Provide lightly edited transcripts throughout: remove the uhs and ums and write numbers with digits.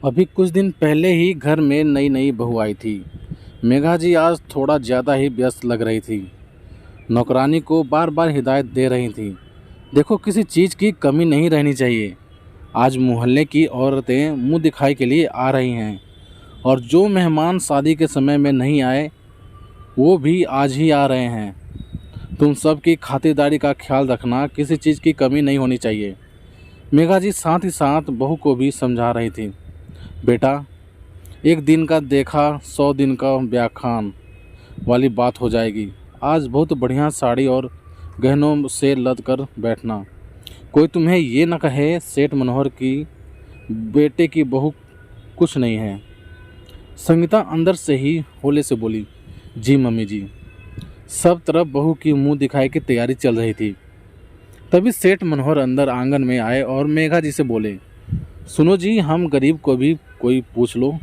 अभी कुछ दिन पहले ही घर में नई नई बहू आई थी। मेघा जी आज थोड़ा ज़्यादा ही व्यस्त लग रही थी। नौकरानी को बार बार हिदायत दे रही थी, देखो किसी चीज़ की कमी नहीं रहनी चाहिए। आज मोहल्ले की औरतें मुंह दिखाई के लिए आ रही हैं, और जो मेहमान शादी के समय में नहीं आए वो भी आज ही आ रहे हैं। तुम सब की खातिरदारी का ख्याल रखना, किसी चीज़ की कमी नहीं होनी चाहिए। मेघा जी साथ ही साथ बहू को भी समझा रही थी, बेटा, एक दिन का देखा 100 दिन का व्याख्यान वाली बात हो जाएगी। आज बहुत बढ़िया साड़ी और गहनों से लद कर बैठना। कोई तुम्हें ये न कहे सेठ मनोहर की बेटे की बहू कुछ नहीं है। संगीता अंदर से ही होले से बोली, जी मम्मी जी। सब तरफ बहू की मुंह दिखाई की तैयारी चल रही थी। तभी सेठ मनोहर अंदर आंगन में आए और मेघा जी से बोले, सुनो जी, हम गरीब को भी कोई पूछ लो।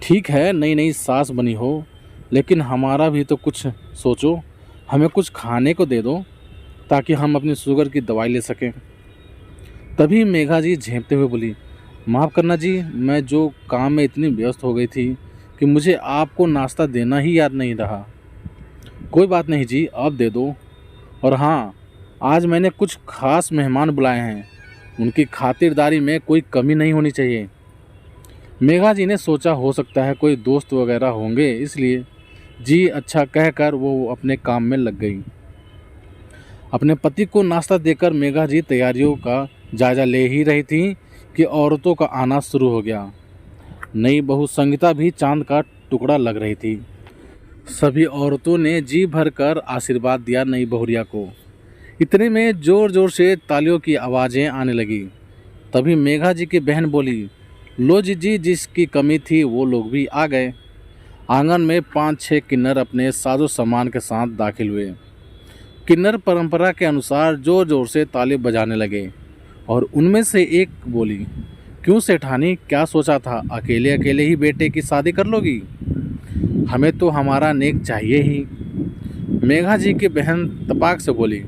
ठीक है नई नई सास बनी हो, लेकिन हमारा भी तो कुछ सोचो। हमें कुछ खाने को दे दो ताकि हम अपनी शुगर की दवाई ले सकें। तभी मेघा जी झेंपते हुए बोली, माफ़ करना जी, मैं जो काम में इतनी व्यस्त हो गई थी कि मुझे आपको नाश्ता देना ही याद नहीं रहा। कोई बात नहीं जी, अब दे दो। और हाँ, आज मैंने कुछ खास मेहमान बुलाए हैं, उनकी खातिरदारी में कोई कमी नहीं होनी चाहिए। मेघा जी ने सोचा हो सकता है कोई दोस्त वगैरह होंगे, इसलिए जी अच्छा कहकर वो अपने काम में लग गई। अपने पति को नाश्ता देकर मेघा जी तैयारियों का जायजा ले ही रही थी कि औरतों का आना शुरू हो गया। नई बहू संगीता भी चांद का टुकड़ा लग रही थी। सभी औरतों ने जी भरकर आशीर्वाद दिया नई बहुरिया को। इतने में जोर जोर से तालियों की आवाज़ें आने लगी। तभी मेघा जी की बहन बोली, लो जी, जिसकी कमी थी वो लोग भी आ गए। आंगन में 5-6 किन्नर अपने साजो सामान के साथ दाखिल हुए। किन्नर परंपरा के अनुसार जोर जोर से ताली बजाने लगे, और उनमें से एक बोली, क्यों सेठानी, क्या सोचा था, अकेले अकेले ही बेटे की शादी कर लोगी? हमें तो हमारा नेक चाहिए ही। मेघा जी की बहन तपाक से बोली,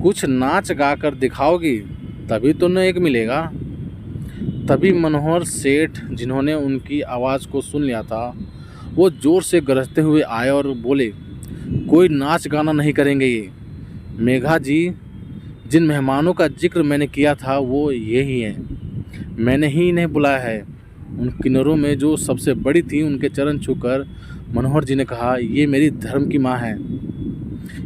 कुछ नाच गा कर दिखाओगी तभी तो नेक मिलेगा। तभी मनोहर सेठ, जिन्होंने उनकी आवाज़ को सुन लिया था, वो जोर से गरजते हुए आए और बोले, कोई नाच गाना नहीं करेंगे ये। मेघा जी, जिन मेहमानों का जिक्र मैंने किया था वो ये ही हैं। मैंने ही इन्हें बुलाया है। उन किन्नरों में जो सबसे बड़ी थी, उनके चरण छूकर मनोहर जी ने कहा, ये मेरी धर्म की माँ है।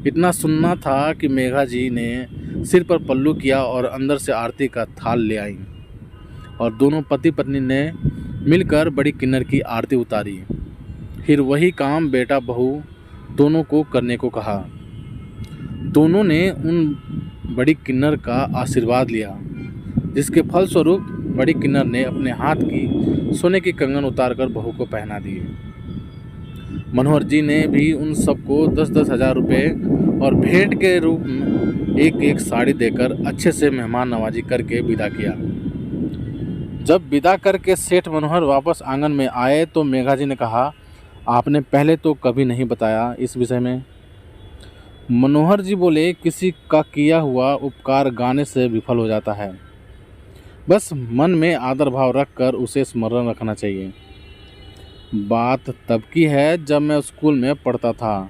इतना सुनना था कि मेघा जी ने सिर पर पल्लू किया और अंदर से आरती का थाल ले आई, और दोनों पति पत्नी ने मिलकर बड़ी किन्नर की आरती उतारी। फिर वही काम बेटा बहू दोनों को करने को कहा। दोनों ने उन बड़ी किन्नर का आशीर्वाद लिया, जिसके फलस्वरूप बड़ी किन्नर ने अपने हाथ की सोने की कंगन उतारकर बहू को पहना दिए। मनोहर जी ने भी उन सबको 10-10 हज़ार रुपये और भेंट के रूप में एक एक साड़ी देकर अच्छे से मेहमान नवाजी करके विदा किया। जब विदा करके सेठ मनोहर वापस आंगन में आए तो मेघा जी ने कहा, आपने पहले तो कभी नहीं बताया इस विषय में। मनोहर जी बोले, किसी का किया हुआ उपकार गाने से विफल हो जाता है, बस मन में आदर भाव रखकर उसे स्मरण रखना चाहिए। बात तब की है जब मैं स्कूल में पढ़ता था।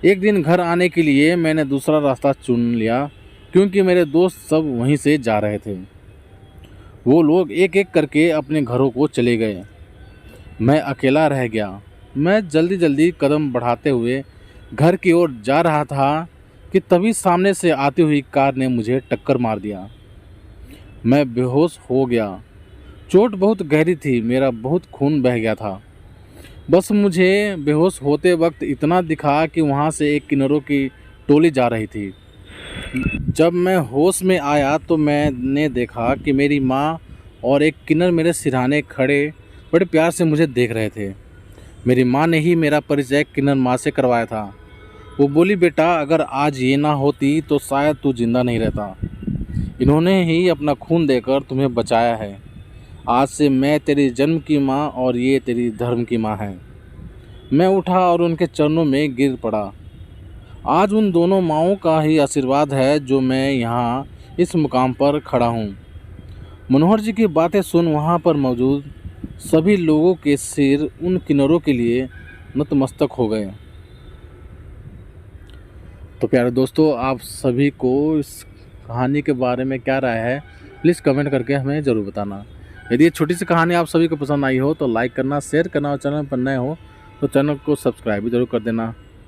एक दिन घर आने के लिए मैंने दूसरा रास्ता चुन लिया, क्योंकि मेरे दोस्त सब वहीं से जा रहे थे। वो लोग एक एक करके अपने घरों को चले गए। मैं अकेला रह गया। मैं जल्दी जल्दी कदम बढ़ाते हुए घर की ओर जा रहा था कि तभी सामने से आती हुई कार ने मुझे टक्कर मार दिया। मैं बेहोश हो गया। चोट बहुत गहरी थी, मेरा बहुत खून बह गया था। बस मुझे बेहोश होते वक्त इतना दिखा कि वहाँ से एक किन्नरों की टोली जा रही थी। जब मैं होश में आया तो मैंने देखा कि मेरी माँ और एक किन्नर मेरे सिरहाने खड़े बड़े प्यार से मुझे देख रहे थे। मेरी माँ ने ही मेरा परिचय किन्नर माँ से करवाया था। वो बोली, बेटा, अगर आज ये ना होती तो शायद तू जिंदा नहीं रहता। इन्होंने ही अपना खून देकर तुम्हें बचाया है। आज से मैं तेरी जन्म की माँ और ये तेरी धर्म की माँ है। मैं उठा और उनके चरणों में गिर पड़ा। आज उन दोनों माँओं का ही आशीर्वाद है जो मैं यहाँ इस मुकाम पर खड़ा हूँ। मनोहर जी की बातें सुन वहाँ पर मौजूद सभी लोगों के सिर उन किन्नरों के लिए नतमस्तक हो गए। तो प्यारे दोस्तों, आप सभी को इस कहानी के बारे में क्या राय है, प्लीज़ कमेंट करके हमें ज़रूर बताना। यदि ये छोटी सी कहानी आप सभी को पसंद आई हो तो लाइक करना, शेयर करना और चैनल पर नए हो तो चैनल को सब्सक्राइब भी ज़रूर कर देना।